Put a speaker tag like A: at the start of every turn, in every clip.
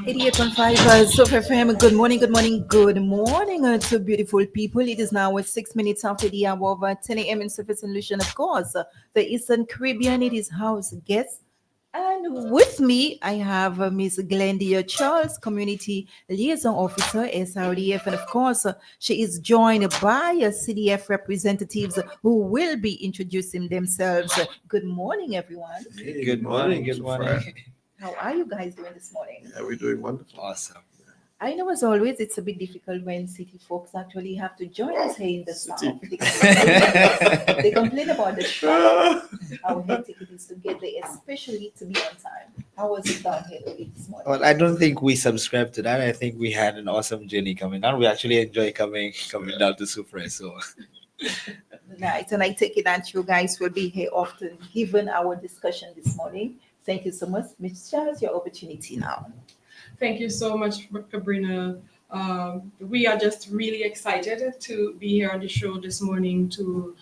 A: 88.5 Soufriere FM. Good morning to beautiful people. It is now at 6 minutes after the hour of 10 a.m. in Soufriere Solution. Of course, the Eastern Caribbean, it is house guests. And with me, I have Miss Glyndia Charles, Community Liaison Officer, SRDF. And of course, she is joined by CDF representatives who will be introducing themselves. Good morning, everyone.
B: Hey,
C: Good morning. Good
B: Soufriere.
C: morning.
A: How are you guys doing this morning?
B: Yeah, we're doing wonderful.
C: Awesome.
A: I know, as always, it's a bit difficult when city folks actually have to join us here in the
B: City.
A: south. They complain about the traffic, how hectic it is to get there, especially to be on time. How was it down here this morning?
C: Well, I don't think we subscribed to that. I think we had an awesome journey coming down. We actually enjoy coming down to Soufriere. So
A: Nice, and I take it that you guys will be here often, given our discussion this morning. Thank you so much, Ms. Charles. Your opportunity now.
D: Thank you so much, Sabrina. We are just really excited to be here on the show this morning to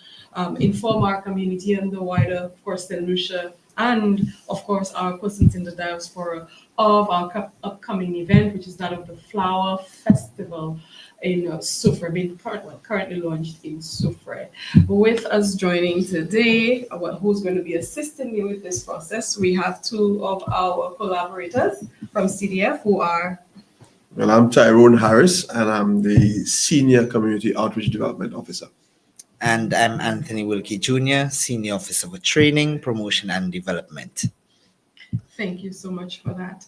D: inform our community and the wider, of course, St. Lucia, and of course, our persons in the diaspora of our upcoming event, which is that of the Flower Festival in Soufriere, being currently launched in Soufriere. With us joining today, who's going to be assisting me with this process, we have two of our collaborators from CDF who are.
B: Well, I'm Tyrone Harris, and I'm the Senior Community Outreach Development Officer.
C: and I'm Anthony Wilkie Jr., Senior Officer for Training, Promotion and Development.
D: Thank you so much for that.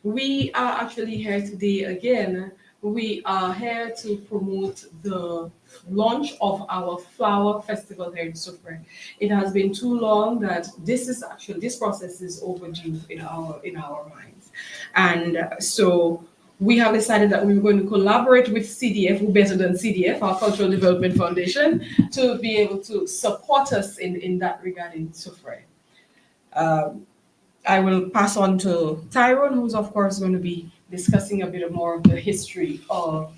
D: We are actually here today again. We are here to promote the launch of our Flower Festival here in Soufriere. It has been too long that this process is overdue in our minds, and so we have decided that we were going to collaborate with CDF, who better than CDF, our Cultural Development Foundation, to be able to support us in that regard in Soufriere. I will pass on to Tyrone, who's of course going to be discussing a bit more of the history of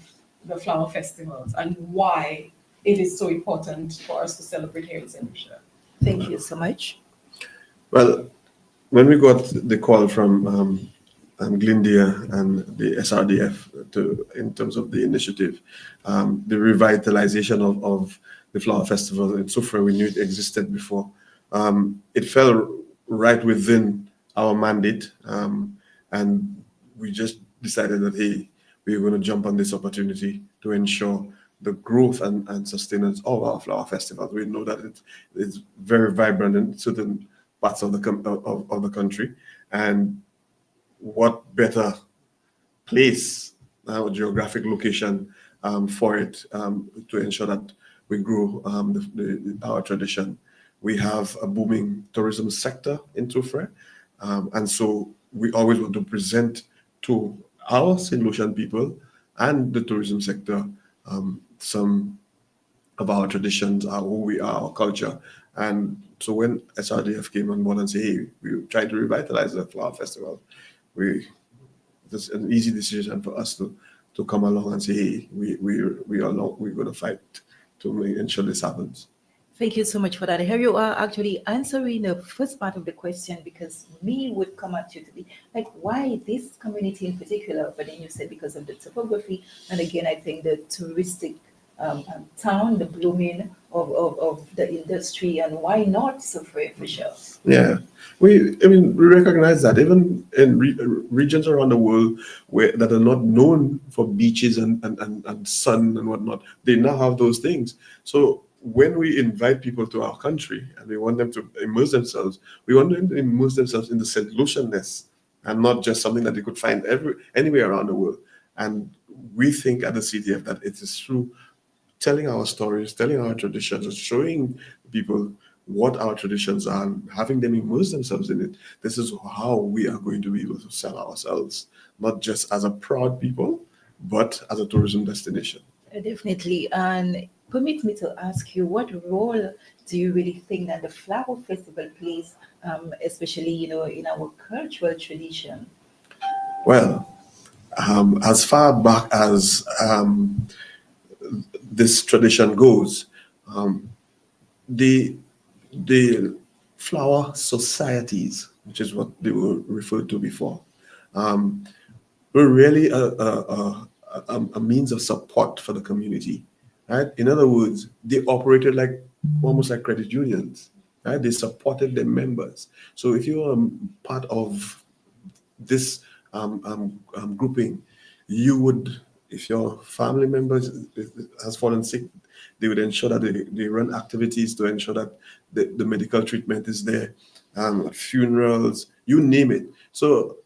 D: the flower festivals and why it is so important for us to celebrate here in St. Lucia.
A: Thank you so much.
B: Well, when we got the call from Glyndia and the SRDF in terms of the initiative, the revitalization of the flower festival in Soufriere, we knew it existed before. It fell right within our mandate, and we just decided that, hey, we were going to jump on this opportunity to ensure the growth and sustenance of our flower festival. We know that it's very vibrant in certain parts of the country, and what better place, geographic location for it to ensure that we grow our tradition. We have a booming tourism sector in Soufriere, and so we always want to present to our St. Lucian people and the tourism sector some of our traditions, who we are, our culture. And so when SRDF came on board and said, hey, we're trying to revitalize the flower festival, it's an easy decision for us to come along and say, hey, we're going to fight to ensure this happens.
A: Thank you so much for that. Here you are actually answering the first part of the question, because me would come at you to be like, why this community in particular? But then you said because of the topography. And again, I think the touristic town, the blooming of the industry, and why not Soufriere for sure?
B: Yeah, we recognize that even in regions around the world that are not known for beaches and sun and whatnot, they now have those things. So when we invite people to our country and we want them to immerse themselves, we want them to immerse themselves in the St. Lucianness and not just something that they could find anywhere around the world. And we think at the CDF that it is through telling our stories, telling our traditions, and showing people what our traditions are and having them immerse themselves in it. This is how we are going to be able to sell ourselves, not just as a proud people, but as a tourism destination.
A: Definitely. And permit me to ask you, what role do you really think that the flower festival plays, especially in our cultural tradition?
B: Well, as far back as this tradition goes, the flower societies, which is what they were referred to before, were really a means of support for the community, right? In other words, they operated like almost like credit unions, right? They supported their members. So if you are part of this grouping, you would, if your family members has fallen sick, they would ensure that they run activities to ensure that the medical treatment is there, funerals, you name it. So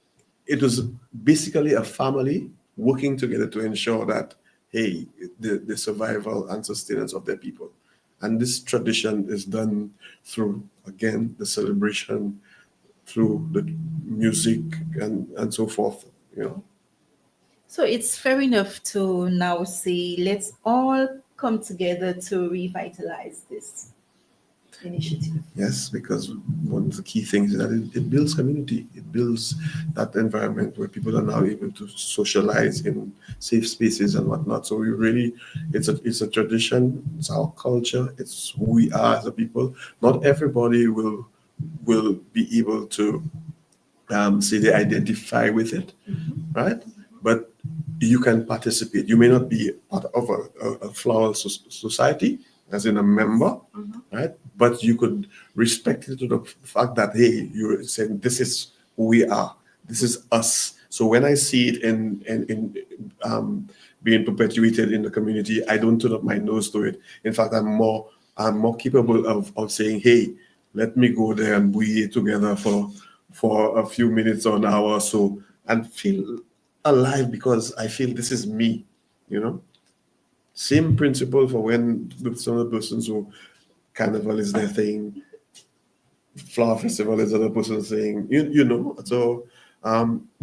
B: it was basically a family working together to ensure that, hey, the survival and sustenance of their people. And this tradition is done through, again, the celebration, through the music and so forth, you know.
A: So it's fair enough to now say, let's all come together to revitalize this initiative.
B: Yes, because one of the key things is that it builds community. It builds that environment where people are now able to socialize in safe spaces and whatnot. So we really, it's a tradition. It's our culture. It's who we are as a people. Not everybody will be able to say they identify with it, right? But you can participate. You may not be part of a floral society, as in a member, right? But you could respect it to the fact that, hey, you're saying this is who we are. This is us. So when I see it in being perpetuated in the community, I don't turn up my nose to it. In fact, I'm more capable of saying, hey, let me go there and be together for a few minutes or an hour or so and feel alive, because I feel this is me, you know. Same principle for when with some of the persons who carnival is their thing, flower festival is other person's thing, you know. So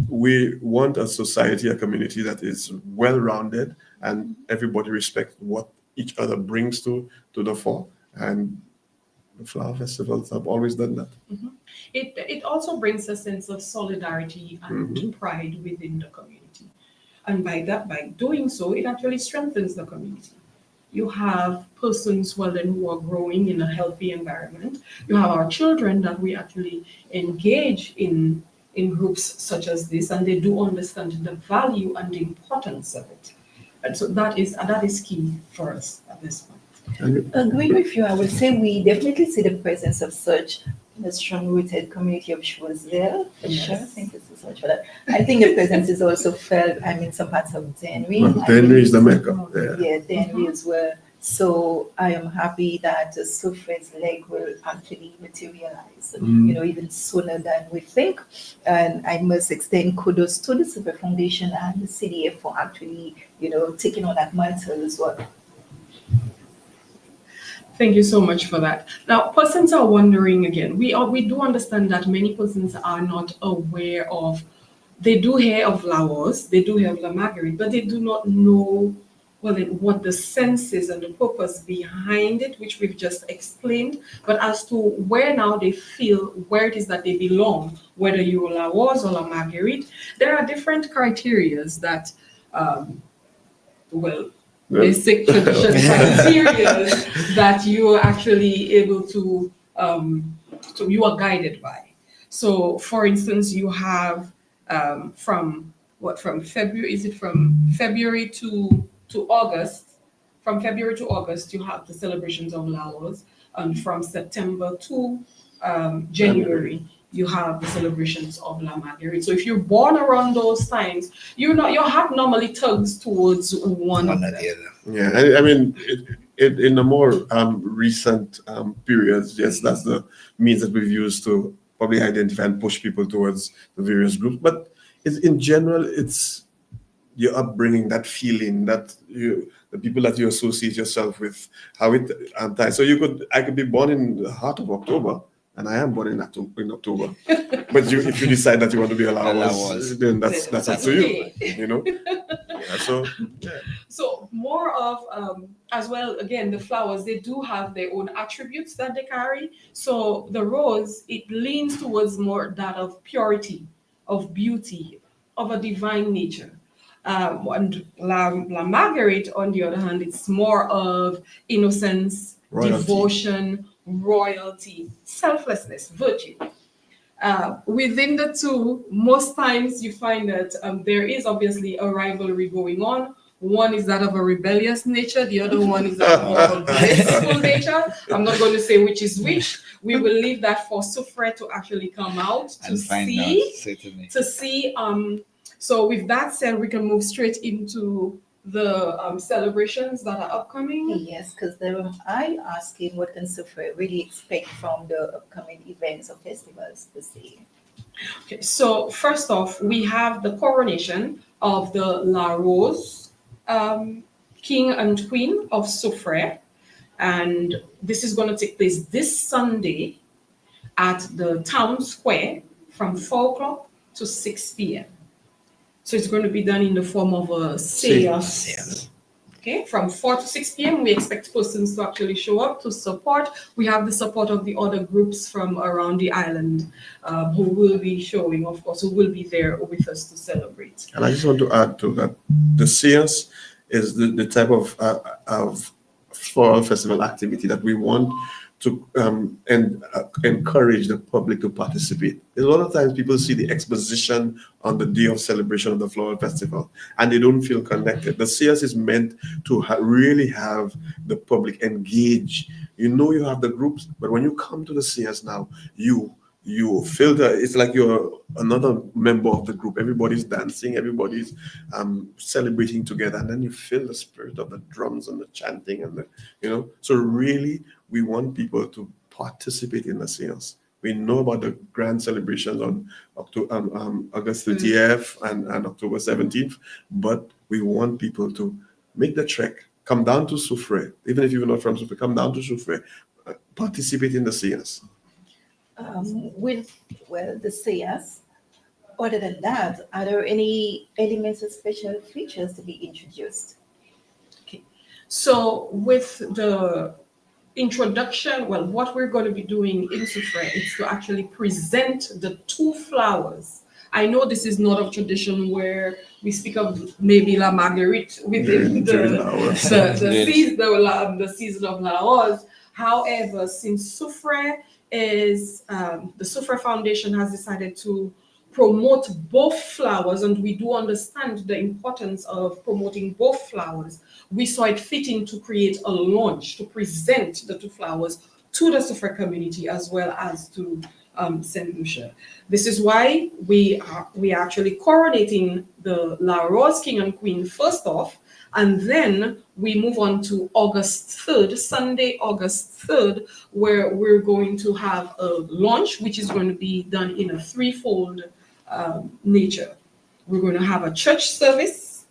B: we want a society, a community that is well-rounded and everybody respects what each other brings to the fore. And the flower festivals have always done that.
D: It also brings a sense of solidarity and pride within the community. And by doing so, it actually strengthens the community. You have persons, well, then, who are growing in a healthy environment. You have our children that we actually engage in groups such as this, and they do understand the value and the importance of it. And so that is key for us at this point.
A: Agreeing with you, I would say we definitely see the presence of such a strong-rooted community of shores there. For sure. Thank you so much for that. I think the presence is also felt, I mean, some parts of Denry.
B: Denry is the mecca.
A: Yeah, Denry as well. So I am happy that Soufriere's leg will actually materialize, you know, even sooner than we think. And I must extend kudos to the Super Foundation and the CDF for actually, you know, taking on that mantle as well.
D: Thank you so much for that. Now, persons are wondering again. We do understand that many persons are not aware of. They do hear of Laos, they do hear of La Marguerite, but they do not know what the sense is and the purpose behind it, which we've just explained. But as to where now they feel where it is that they belong, whether you're Laos or La Marguerite, there are different criterias that, basic tradition criteria that you are actually able to you are guided by. So, for instance, you have from February, is it from February to August? From February to August, you have the celebrations of Laos, and from September to January, you have the celebrations of La Marguerite. So if you're born around those times, your heart normally tugs towards one of them.
B: Yeah, I mean, in the more recent periods, yes, that's the means that we've used to probably identify and push people towards the various groups. But in general, it's your upbringing, that feeling, that the people that you associate yourself with, how it ties. So I could be born in the heart of October, and I am born in October. But if you decide that you want to be a Laos, then that's up to you. You know. Yeah,
D: so more of as well, again, the flowers, they do have their own attributes that they carry. So the rose, it leans towards more that of purity, of beauty, of a divine nature. And La Marguerite, on the other hand, it's more of innocence,
B: royalty,
D: devotion, royalty, selflessness, virtue. Within the two, most times you find that there is obviously a rivalry going on. One is that of a rebellious nature, the other one is that of a blissful nature. I'm not going to say which is which. We will leave that for Soufriere to actually come out to
C: And find
D: see.
C: out, certainly.
D: To see. So with that said, we can move straight into the celebrations that are upcoming.
A: Yes, because I asking what can Soufriere really expect from the upcoming events or festivals this year.
D: Okay, so first off, we have the coronation of the La Rose, King and Queen of Soufriere, and this is going to take place this Sunday at the town square from 4 o'clock to 6 p.m. So it's going to be done in the form of a seance.
C: Yes.
D: Okay, from 4 to 6 p.m. we expect persons to actually show up to support. We have the support of the other groups from around the island who will be showing, of course, who will be there with us to celebrate.
B: And I just want to add to that, the seance is the type of floral festival activity that we want to encourage the public to participate. A lot of times people see the exposition on the day of celebration of the floral festival and they don't feel connected. The seance is meant to really have the public engage. You know you have the groups, but when you come to the seance now, you feel that it's like you're another member of the group. Everybody's dancing, everybody's celebrating together, and then you feel the spirit of the drums and the chanting and so really we want people to participate in the seance. We know about the grand celebrations on August 30th and October 17th, but we want people to make the trek, come down to Soufriere, even if you're not from Soufriere, come down to Soufriere, participate in the seance.
A: With the seance, other than that, are there any elements or special features to be introduced?
D: Okay, so with the introduction, well, what we're going to be doing in Soufriere is to actually present the two flowers. I know this is not a tradition where we speak of maybe La Marguerite within the season of La Rose. However, since Soufriere is the Soufriere Foundation has decided to promote both flowers, and we do understand the importance of promoting both flowers, we saw it fitting to create a launch to present the two flowers to the Soufriere community as well as to St. Lucia. This is why we are actually coronating the La Rose King and Queen first off, and then we move on to August 3rd, Sunday, August 3rd, where we're going to have a launch, which is going to be done in a threefold nature. We're going to have a church service.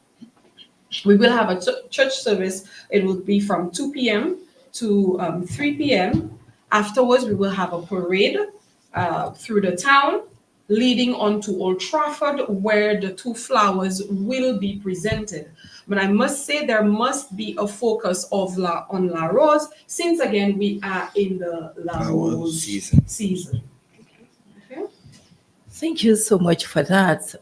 D: We will have a church service. It will be from 2 p.m. to 3 p.m. Afterwards, we will have a parade through the town, leading on to Old Trafford, where the two flowers will be presented. But I must say there must be a focus on La Rose, since again we are in the La Rose season. Okay.
A: Thank you so much for that.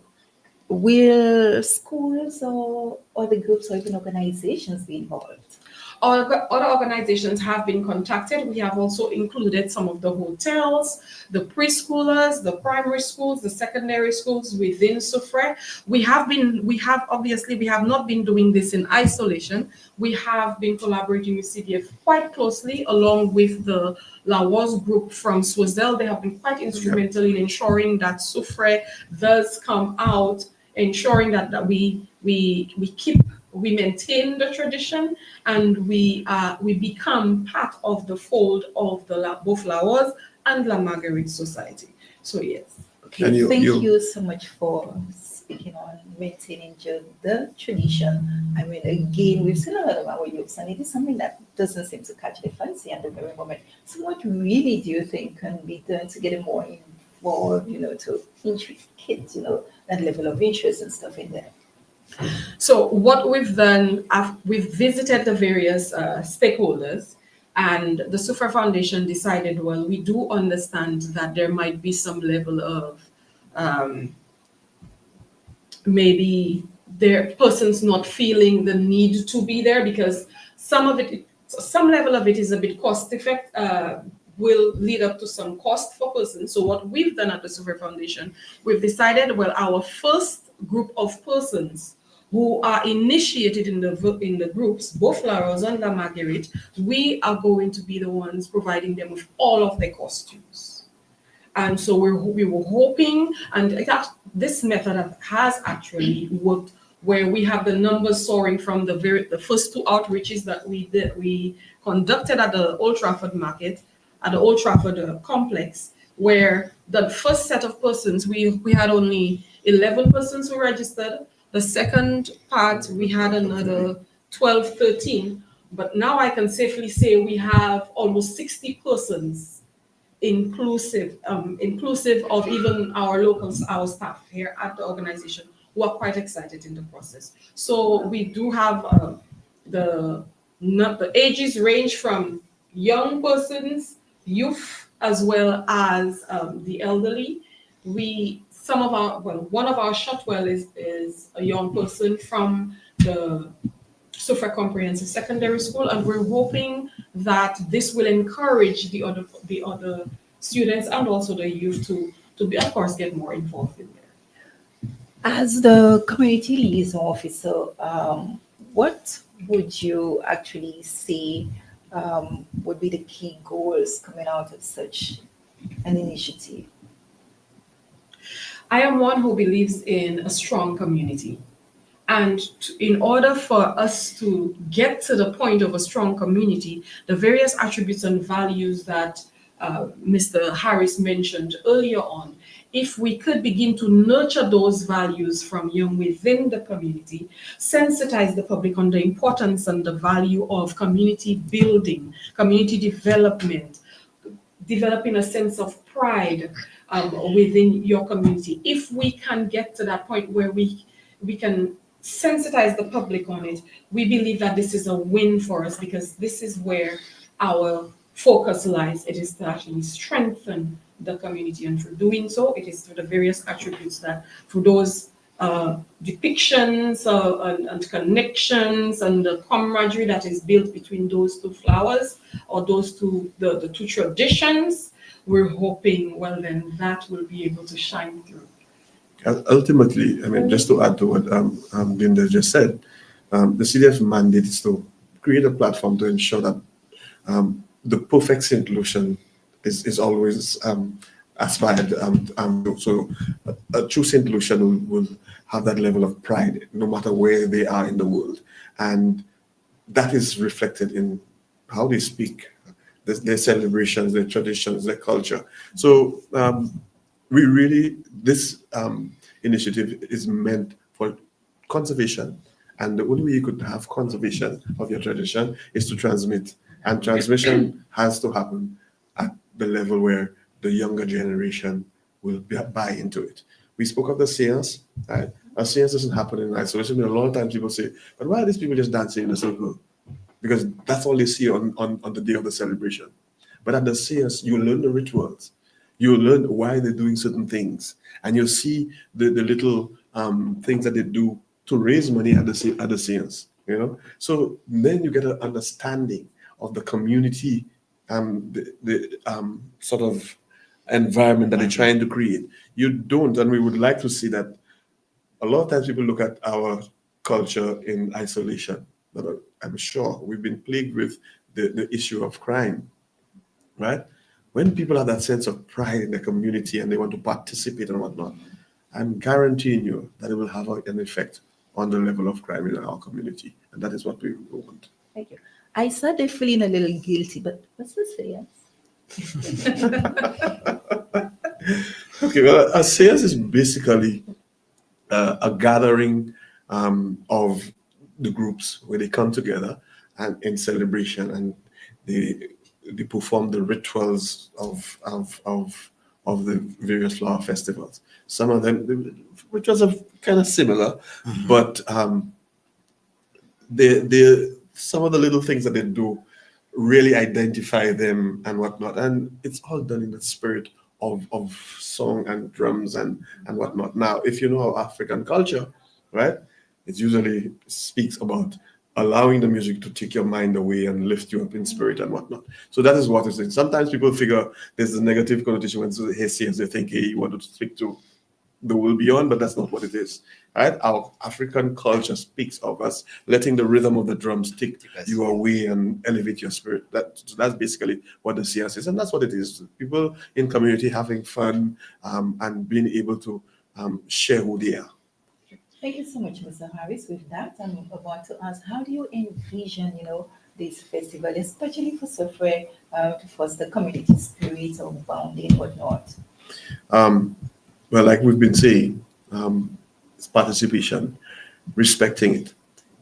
A: Will schools or other groups or even organizations be involved?
D: Other organizations have been contacted. We have also included some of the hotels, the preschoolers, the primary schools, the secondary schools within Soufriere. We have not been doing this in isolation. We have been collaborating with CDF quite closely, along with the La Rose group from Swazel. They have been quite instrumental in ensuring that Soufriere does come out, ensuring that we maintain the tradition, and we become part of the fold of both La Rose and La Marguerite Society. So yes.
A: Okay, thank you so much for speaking on maintaining the tradition. I mean, again, we've seen a lot of our youths, and it is something that doesn't seem to catch their fancy at the very moment. So what really do you think can be done to get them more involved, to intrigue kids, that level of interest and stuff in there?
D: So what we've done, we've visited the various stakeholders, and the Soufriere Foundation decided, well, we do understand that there might be some level of maybe their persons not feeling the need to be there, because some level of it is a bit cost effective, will lead up to some cost for persons. So what we've done at the Soufriere Foundation, we've decided, well, our first group of persons who are initiated in the groups, both Flowers and La Marguerite, we are going to be the ones providing them with all of their costumes. And so we were hoping, and this method has actually worked, where we have the numbers soaring from the first two outreaches that we conducted at the Old Trafford market, at the Old Trafford complex, where the first set of persons, we had only 11 persons who registered. The second part, we had another 12, 13. But now I can safely say we have almost 60 persons, inclusive of even our locals, our staff here at the organization, who are quite excited in the process. So we do have the ages range from young persons, youth, as well as the elderly. One of our shotwell is a young person from the Soufriere Comprehensive Secondary School, and we're hoping that this will encourage the other students and also the youth to be, of course, get more involved in there.
A: As the community liaison officer, what would you actually say would be the key goals coming out of such an initiative?
D: I am one who believes in a strong community. And in order for us to get to the point of a strong community, the various attributes and values that Mr. Harris mentioned earlier on, if we could begin to nurture those values from young within the community, sensitize the public on the importance and the value of community building, community development, developing a sense of pride within your community. If we can get to that point where we can sensitize the public on it, we believe that this is a win for us, because this is where our focus lies. It is to actually strengthen the community, and for doing so, it is through the various attributes that, through those depictions and connections and the camaraderie that is built between those two flowers, or those two, the two traditions, we're hoping, well, then that will be able to shine through.
B: Ultimately, I mean, just to add to what Glyndia just said, the CDF mandate is to create a platform to ensure that the perfect solution is always aspired to. So a true solution will have that level of pride, no matter where they are in the world. And that is reflected in how they speak, their celebrations, their traditions, their culture. So this initiative is meant for conservation. And the only way you could have conservation of your tradition is to transmit. And transmission has to happen at the level where the younger generation will buy into it. We spoke of the seance, right? A seance doesn't happen in isolation. A lot of times people say, but why are these people just dancing in a circle? Because that's all they see on the day of the celebration. But at the seance, you learn the rituals. You learn why they're doing certain things. And you see the little things that they do to raise money at the seance, you know? So then you get an understanding of the community, the sort of environment that they're trying to create. You don't, and we would like to see that. A lot of times people look at our culture in isolation, but I'm sure we've been plagued with the issue of crime, right? When people have that sense of pride in the community and they want to participate and whatnot, I'm guaranteeing you that it will have an effect on the level of crime in our community. And that is what we want.
A: Thank you. I started feeling a little guilty, but what's the seance?
B: Okay, well, a seance is basically a gathering of the groups where they come together and in celebration, and they perform the rituals of the various flower festivals. Some of them, which was kind of similar, but some of the little things that they do really identify them and whatnot, and it's all done in the spirit of song and drums and whatnot. Now, if you know our African culture, right, it usually speaks about allowing the music to take your mind away and lift you up in spirit and whatnot. So that is what it is. Sometimes people figure there's a negative connotation when they say, they think, hey, you want to speak to the world beyond, but that's not what it is. Right? Our African culture speaks of us letting the rhythm of the drums take you away and elevate your spirit. That's basically what the CS is, and that's what it is. People in community having fun and being able to share who they are.
A: Thank you so much, Mr. Harris. With that, I'm about to ask, how do you envision, this festival, especially for Soufriere, to foster community spirit or bonding, whatnot?
B: Well, like we've been saying, it's participation, respecting it.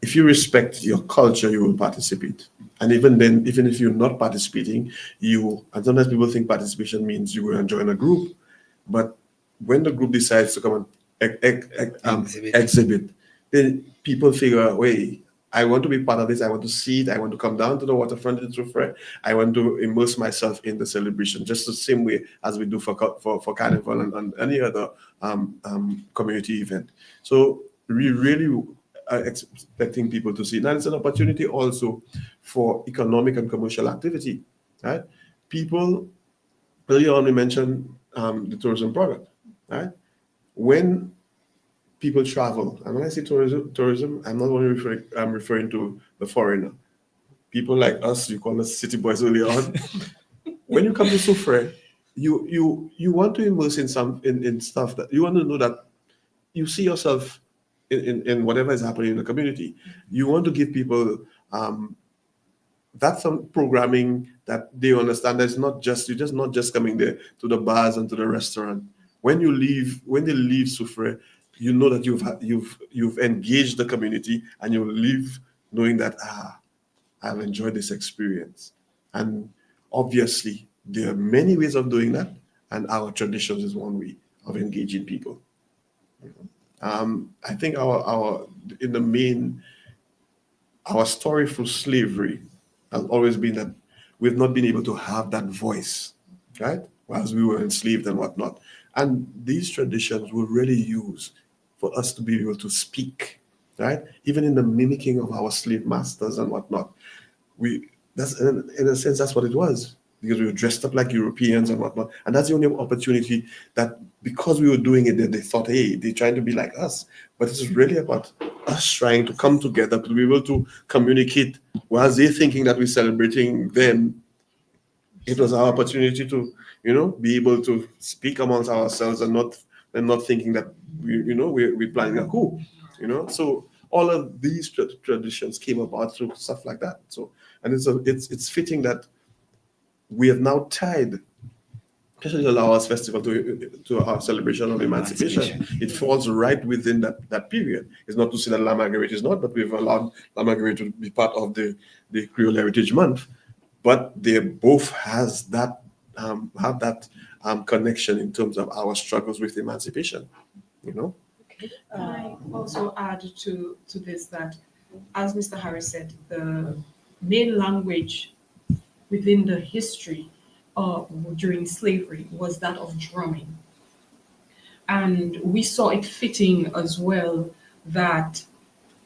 B: If you respect your culture, you will participate. And even then, even if you're not participating, and sometimes people think participation means you will join a group, but when the group decides to come and exhibit, then people figure, wait, I want to be part of this. I want to see it. I want to come down to the waterfront in Soufriere. I want to immerse myself in the celebration, just the same way as we do for Carnival and any other community event. So we really are expecting people to see it. And it's an opportunity also for economic and commercial activity, right? People, earlier on we mentioned the tourism product, right? When people travel, and when I say tourism, I'm not only referring to the foreigner. People like us, you call us city boys earlier on. When you come to Soufriere, you want to immerse in stuff that you want to know that you see yourself in whatever is happening in the community. You want to give people that's some programming that they understand. That's not just you're just not just coming there to the bars and to the restaurant. When they leave Soufriere, you know that you've engaged the community, and you leave knowing that I've enjoyed this experience. And obviously, there are many ways of doing that, and our traditions is one way of engaging people. I think our in the main our story through slavery has always been that we've not been able to have that voice, right? Whilst we were enslaved and whatnot. And these traditions were really used for us to be able to speak, right? Even in the mimicking of our slave masters and whatnot. That's in a sense, that's what it was, because we were dressed up like Europeans and whatnot. And that's the only opportunity that, because we were doing it, they thought, hey, they're trying to be like us. But it's really about us trying to come together to be able to communicate. Whilst they're thinking that we're celebrating them, it was our opportunity to, be able to speak amongst ourselves and not thinking that we're planning a coup. So all of these traditions came about through stuff like that. So, and it's fitting that we have now tied, especially the Laos Festival, to our celebration of emancipation. It falls right within that period. It's not to say that La Marguerite is not, but we've allowed La Marguerite to be part of the Creole Heritage Month. But they both have that connection in terms of our struggles with emancipation.
D: Can I also add to this that, as Mr. Harris said, the main language within the history during slavery was that of drumming. And we saw it fitting as well that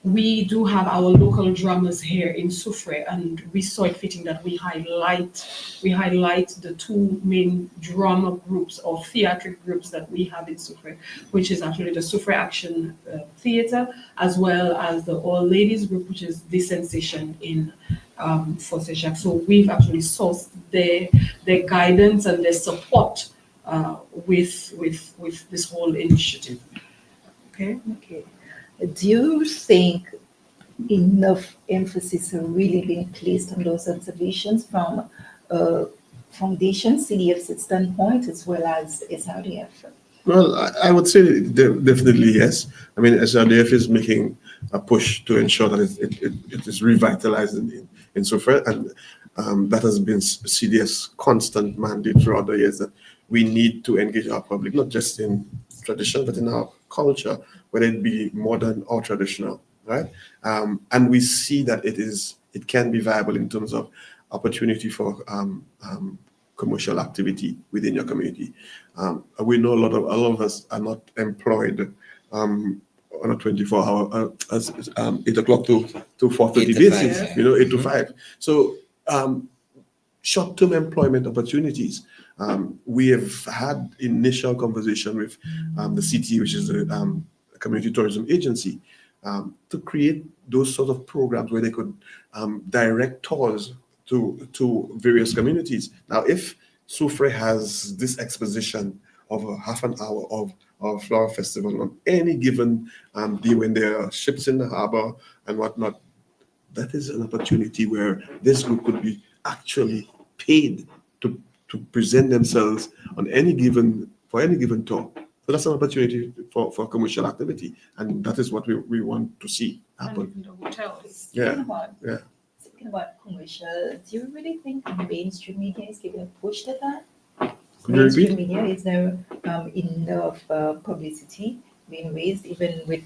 D: we do have our local drummers here in Soufriere, and we saw it fitting that we highlight the two main drama groups or theatric groups that we have in Soufriere, which is actually the Soufriere Action Theatre, as well as the All Ladies group, which is the Sensation in Fort Saint-Jacques. So we've actually sourced their guidance and their support with this whole initiative. Okay.
A: Do you think enough emphasis has really been placed on those observations from Foundation CDF's standpoint as well as SRDF?
B: Well, I would say definitely yes. I mean, SRDF is making a push to ensure that it is revitalized in Soufriere, and that has been CDF's constant mandate throughout the years, that we need to engage our public, not just in tradition, but in our culture, whether it be modern or traditional, right? And we see that it can be viable in terms of opportunity for commercial activity within your community. We know a lot of us are not employed on a 24-hour, 8 o'clock to 4:30
C: 8 to
B: basis,
C: 5,
B: you know, 8 to 5. So short-term employment opportunities. We have had initial conversation with the CT, which is the Community Tourism Agency, to create those sort of programs where they could direct tours to various communities. Now, if Soufriere has this exposition of a half an hour of flower festival on any given day when there are ships in the harbor and whatnot, that is an opportunity where this group could be actually paid to present themselves on any given tour. So that's an opportunity for commercial activity, and that is what we want to see happen.
D: And the hotels.
B: Yeah,
A: Speaking about commercial, do you really think mainstream media is giving a push to that?
B: Could you
A: Mainstream
B: repeat?
A: media is there enough publicity being raised even with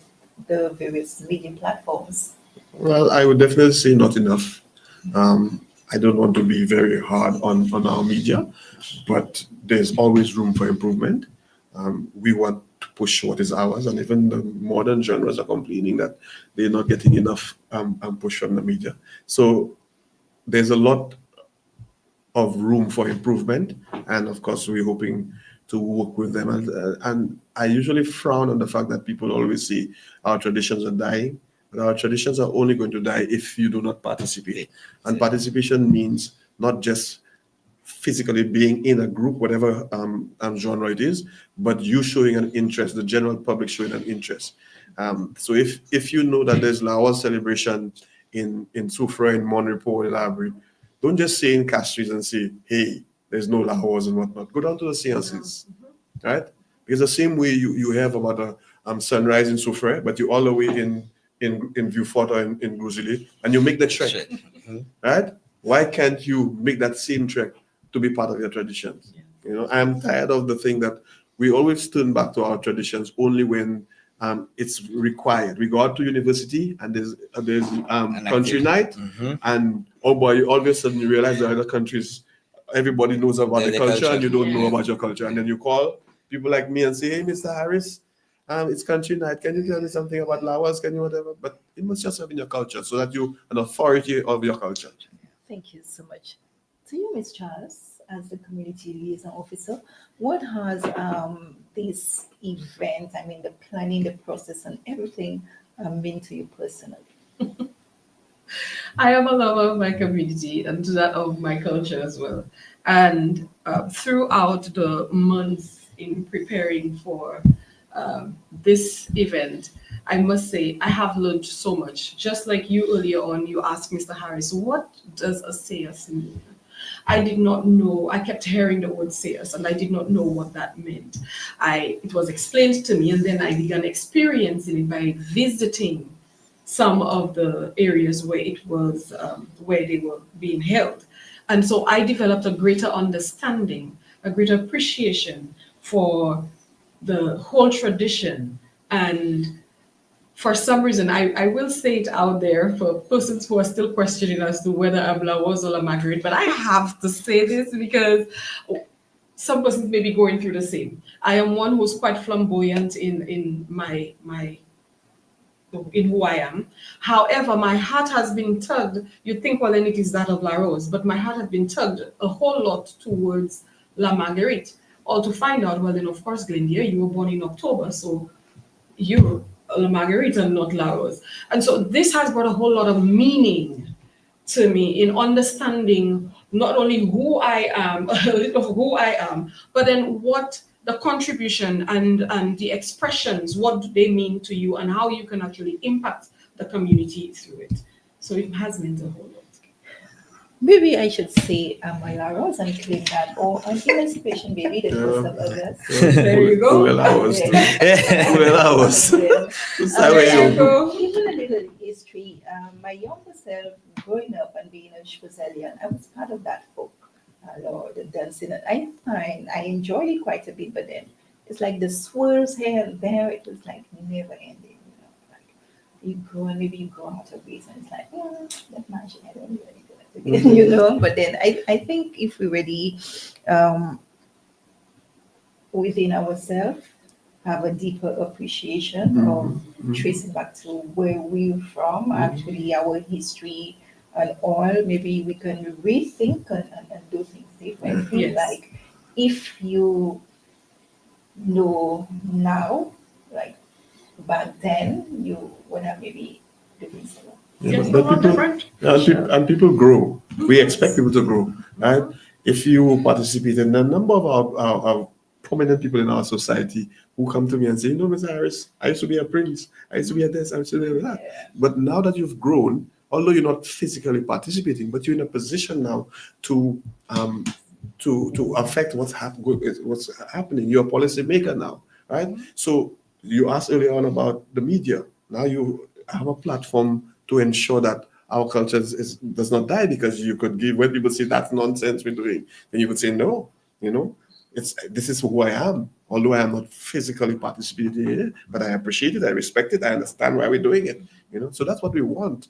A: the various media platforms?
B: Well, I would definitely say not enough. I don't want to be very hard on our media, but there's always room for improvement. We want to push what is ours, and even the modern genres are complaining that they're not getting enough push from the media. So there's a lot of room for improvement, and of course, we're hoping to work with them. And I usually frown on the fact that people always say our traditions are dying. But our traditions are only going to die if you do not participate. And participation means not just physically being in a group, whatever genre it is, but you showing an interest, the general public showing an interest. So if you know that there's Lawas celebration in Soufriere, in Monrepo, in Labrie, don't just say in Castries and say, hey, there's no Lawas and whatnot. Go down to the seances, right? Because the same way you have about a sunrise in Soufriere, but you're all the way in Vieux-Fort or in Grosili, and you make the trek, right? Why can't you make that same trek to be part of your traditions? You know, I'm tired of the thing that we always turn back to our traditions only when it's required. We go out to university and there's country night, and oh boy, all of a sudden you realize that other countries, everybody knows about the culture, and you don't know about your culture, and then you call people like me and say, hey, Mr. Harris, it's country night. Can you tell me something about Lawas? Can you whatever? But it must just have in your culture so that you're an authority of your culture.
A: Thank you so much. To you, Ms. Charles, as the community liaison officer, what has this event, I mean, the planning, the process, and everything mean to you personally?
D: I am a lover of my community and to that of my culture as well. And throughout the months in preparing for this event, I must say I have learned so much. Just like you earlier on, you asked Mr. Harris, what does a seance mean? I did not know. I kept hearing the word seance, and I did not know what that meant. It was explained to me, and then I began experiencing it by visiting some of the areas where it was where they were being held. And so I developed a greater understanding, a greater appreciation for the whole tradition. And for some reason, I will say it out there for persons who are still questioning as to whether I'm Lawas or La Marguerite, but I have to say this because some persons may be going through the same. I am one who's quite flamboyant in in who I am. However, my heart has been tugged. You think, well, then it is that of La Rose, but my heart has been tugged a whole lot towards La Marguerite. Or to find out, well, then of course, Glyndia, you were born in October, so you're La Marguerite and not La Rose. And so this has brought a whole lot of meaning to me in understanding not only who I am, a little of who I am, but then what the contribution and the expressions, what do they mean to you and how you can actually impact the community through it. So it has meant a whole lot.
A: Maybe I should say my Laros and claim that, or an emancipation baby, the first of August.
D: There you go.
B: Who allow us to? Who allow us?
D: There you go.
A: Even a little history. My younger self, growing up and being a Brazilian, I was part of that folk. Lord, the dancing. I enjoyed it quite a bit, but then it's like the swirls here and there. It was like never ending. You know, like you grow and maybe you grow out of it, and it's like, that magic, I don't really do it again, you know. But then I think if we really within ourselves have a deeper appreciation of tracing back to where we're from, actually our history and all. Maybe we can rethink and do things differently.
D: Yes.
A: Like if you know now, like back then, you would have maybe different stuff.
B: Yeah,
D: Yes,
B: but
D: a lot
B: people,
D: different.
B: and people grow. We expect people to grow, right? If you participate in a number of our prominent people in our society who come to me and say, you know, Mr. Harris, I used to be a prince, I used to be a this, I used to be a that.
A: Yeah.
B: But now that you've grown, although you're not physically participating, but you're in a position now to affect what's happening. You're a policy maker now, right? So you asked earlier on about the media. Now you have a platform to ensure that our culture does not die, because you could give, when people say that's nonsense we're doing, then you could say no, this is who I am, although I am not physically participating in it, but I appreciate it, I respect it, I understand why we're doing it, so that's what we want,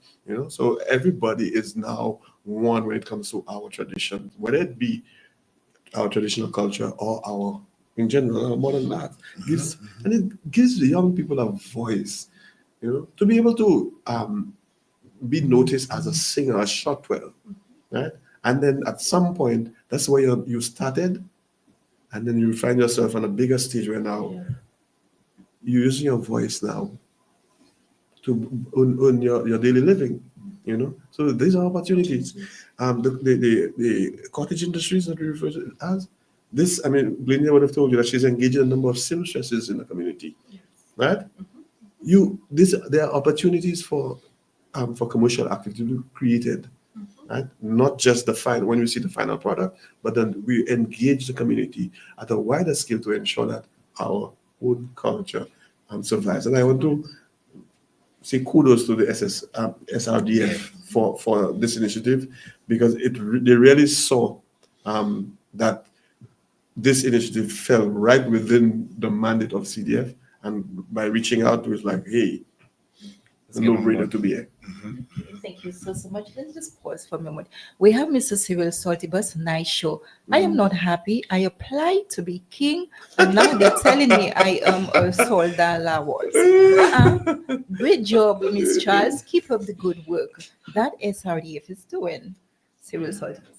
B: so everybody is now one when it comes to our tradition, whether it be our traditional culture or our, in general, our modern art. It gives the young people a voice, to be able to be noticed as a singer, a shot well, right? And then at some point, that's where you started, and then you find yourself on a bigger stage where now you're using your voice now to earn your daily living, So these are opportunities. The cottage industries that we refer to it as, this, I mean, Glyndia would have told you that she's engaged in a number of seamstresses in the community, right? There are opportunities for commercial activity to be created, right? Not just when we see the final product, but then we engage the community at a wider scale to ensure that our own culture survives. And I want to say kudos to the SRDF for this initiative, because they really saw that this initiative fell right within the mandate of CDF, and by reaching out, it was like, hey, a no-brainer to be here.
A: Thank you so much. Let's just pause for a moment. We have Mr. Cyril Saltibus, nice show. I am not happy. I applied to be king, and now they're telling me I am a Soldan Awards. Great job, Miss Charles. Keep up the good work that SRDF is doing. Cyril Saltibus.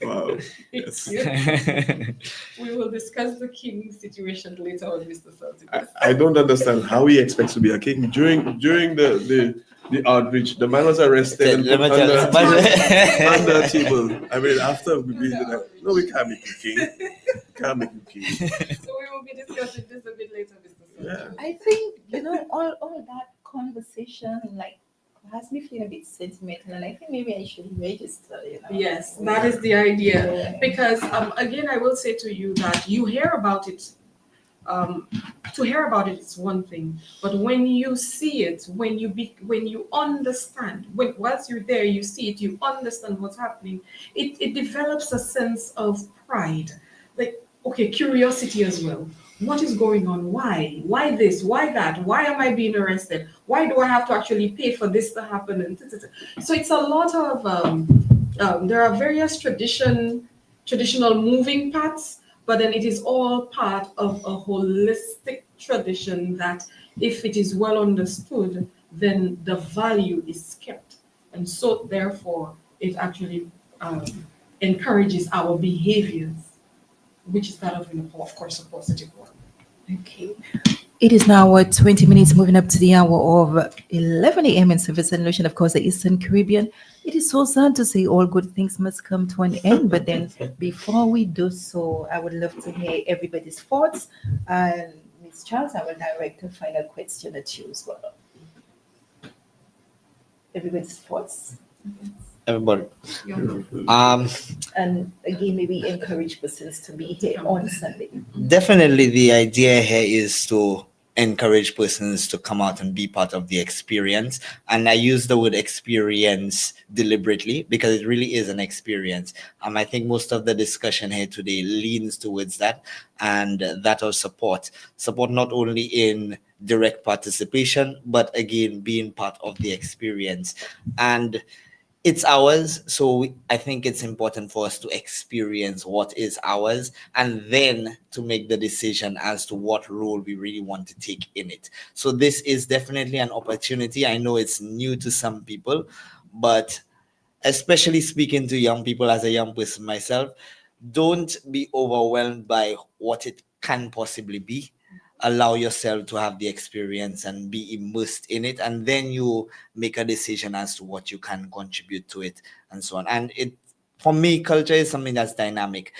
B: Wow.
D: Yes. We will discuss the king situation later on, Mr. Saltibus.
B: I don't understand how he expects to be a king. During the outreach, the man was arrested and put under a table. I mean, after we beat it, no, we can't make you king. Can't make you king.
D: So we will be discussing this a bit later, Mr. Saltibus.
A: I think, all that conversation, like, has me feeling a bit sentimental, and I think maybe I should register,
D: Yes, that is the idea. Because again, I will say to you that you hear about it. To hear about it is one thing, but when you see it, when you understand, once you're there, you see it, you understand what's happening. It develops a sense of pride, like, okay, curiosity as well. What is going on? Why? Why this? Why that? Why am I being arrested? Why do I have to actually pay for this to happen? And so it's a lot of there are various traditional moving parts, but then it is all part of a holistic tradition that, if it is well understood, then the value is kept, and so therefore it actually encourages our behaviors, which is that of course, a positive one.
A: Okay. It is now 20 minutes moving up to the hour of 11 a.m. in Service and Lotion, of course, the Eastern Caribbean. It is so sad to say all good things must come to an end, but then before we do so, I would love to hear everybody's thoughts. And Ms. Charles, I will direct a final question at you as well. Everybody's thoughts.
C: Everybody.
A: And again, maybe encourage persons to be here on Sunday.
C: Definitely, the idea here is to encourage persons to come out and be part of the experience. And I use the word experience deliberately because it really is an experience. I think most of the discussion here today leans towards that, and that of support not only in direct participation, but again, being part of the experience. And it's ours. So I think it's important for us to experience what is ours and then to make the decision as to what role we really want to take in it. So this is definitely an opportunity. I know it's new to some people, but especially speaking to young people as a young person myself, don't be overwhelmed by what it can possibly be. Allow yourself to have the experience and be immersed in it, and then you make a decision as to what you can contribute to it and so on. And it, for me, culture is something that's dynamic.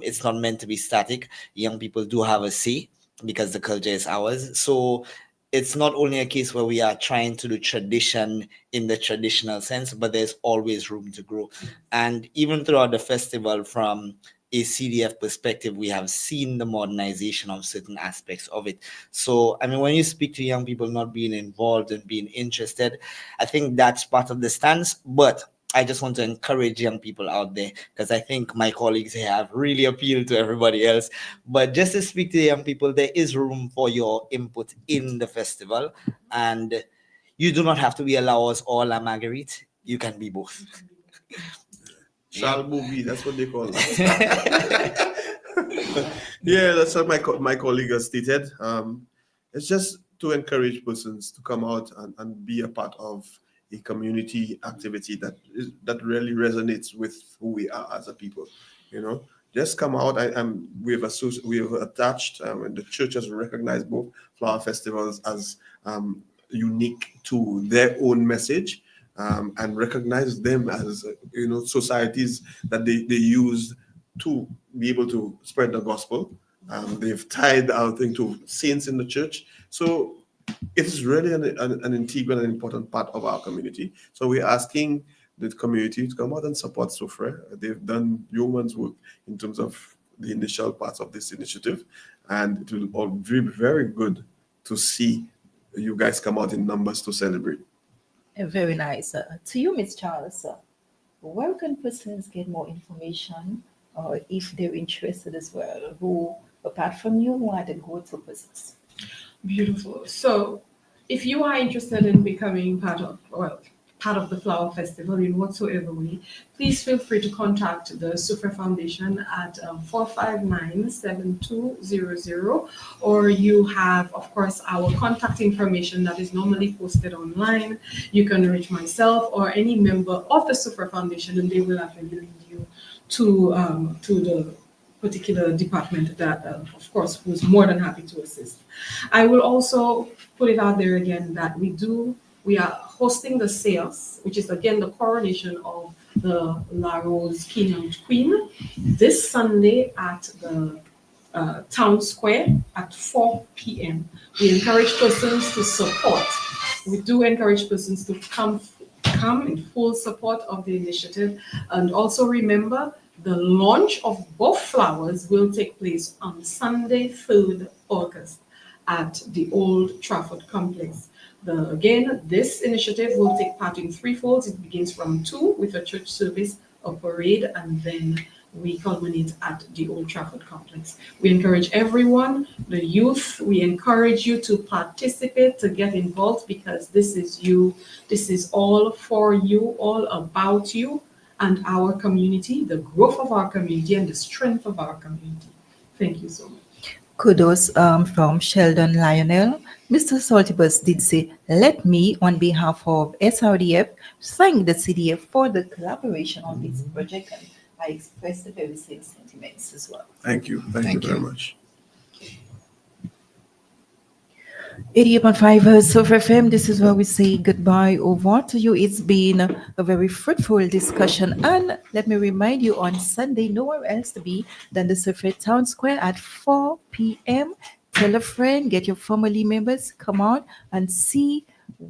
C: It's not meant to be static. Young people do have a say because the culture is ours. So it's not only a case where we are trying to do tradition in the traditional sense, but there's always room to grow. And even throughout the festival, from a CDF perspective, we have seen the modernization of certain aspects of it. So, I mean, when you speak to young people not being involved and being interested, I think that's part of the stance. But I just want to encourage young people out there, because I think my colleagues here have really appealed to everybody else. But just to speak to the young people, there is room for your input in the festival. And you do not have to be a Laos or La Marguerite. You can be both.
B: Shal movie, that's what they call that. Yeah, that's what my colleague has stated. It's just to encourage persons to come out and be a part of a community activity that really resonates with who we are as a people. You know, just come out. We have attached, and the church has recognized both flower festivals as unique to their own message, and recognize them as societies that they use to be able to spread the gospel. They've tied our thing to saints in the church. So it is really an integral and important part of our community. So we're asking the community to come out and support Soufriere. They've done yeoman's work in terms of the initial parts of this initiative, and it will all be very good to see you guys come out in numbers to celebrate.
A: Very nice. To you, Miss Charles, where can persons get more information, or if they're interested as well? Who, apart from you, who are the go-to persons?
D: Beautiful. So, if you are interested in becoming part of the Flower Festival in whatsoever way, please feel free to contact the Soufriere Foundation at 459-7200, or you have, of course, our contact information that is normally posted online. You can reach myself or any member of the Soufriere Foundation, and they will actually lead you to the particular department that, of course, who's more than happy to assist. I will also put it out there again that we are hosting the sales, which is again the coronation of the La Rose Keynote Queen, this Sunday at the Town Square at 4 p.m. We encourage persons to support. We do encourage persons to come in full support of the initiative. And also remember, the launch of both flowers will take place on Sunday, 3rd August at the Old Trafford Complex. Again, this initiative will take part in three folds. It begins from 2 with a church service, a parade, and then we culminate at the Old Trafford Complex. We encourage everyone, the youth, we encourage you to participate, to get involved, because this is all for you, all about you and our community, the growth of our community and the strength of our community. Thank you so much.
A: Kudos from Sheldon Lionel. Mr. Saltibus did say, let me, on behalf of SRDF, thank the CDF for the collaboration on this project. And I express the very same sentiments as well.
B: Thank you. Thank you very much.
A: 88.5 Soufriere FM, this is where we say goodbye over to you. It's been a very fruitful discussion. And let me remind you, on Sunday, nowhere else to be than the Soufriere Town Square at 4 p.m. Tell a friend, get your family members, come out and see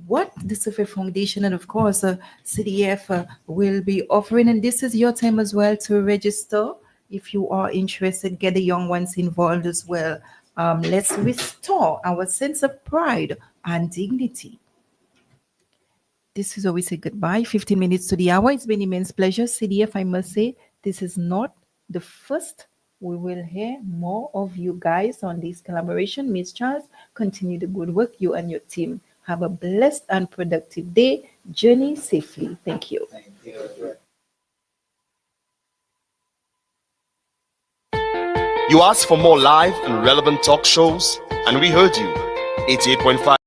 A: what the Soufriere Foundation and, of course, CDF will be offering. And this is your time as well to register. If you are interested, get the young ones involved as well. Let's restore our sense of pride and dignity. This is where we say goodbye. 15 minutes to the hour. It's been immense pleasure. CDF, I must say, this is not the first. We will hear more of you guys on this collaboration. Miss Charles, continue the good work, you and your team. Have a blessed and productive day. Journey safely. Thank you.
E: You asked for more live and relevant talk shows, and we heard you. 88.5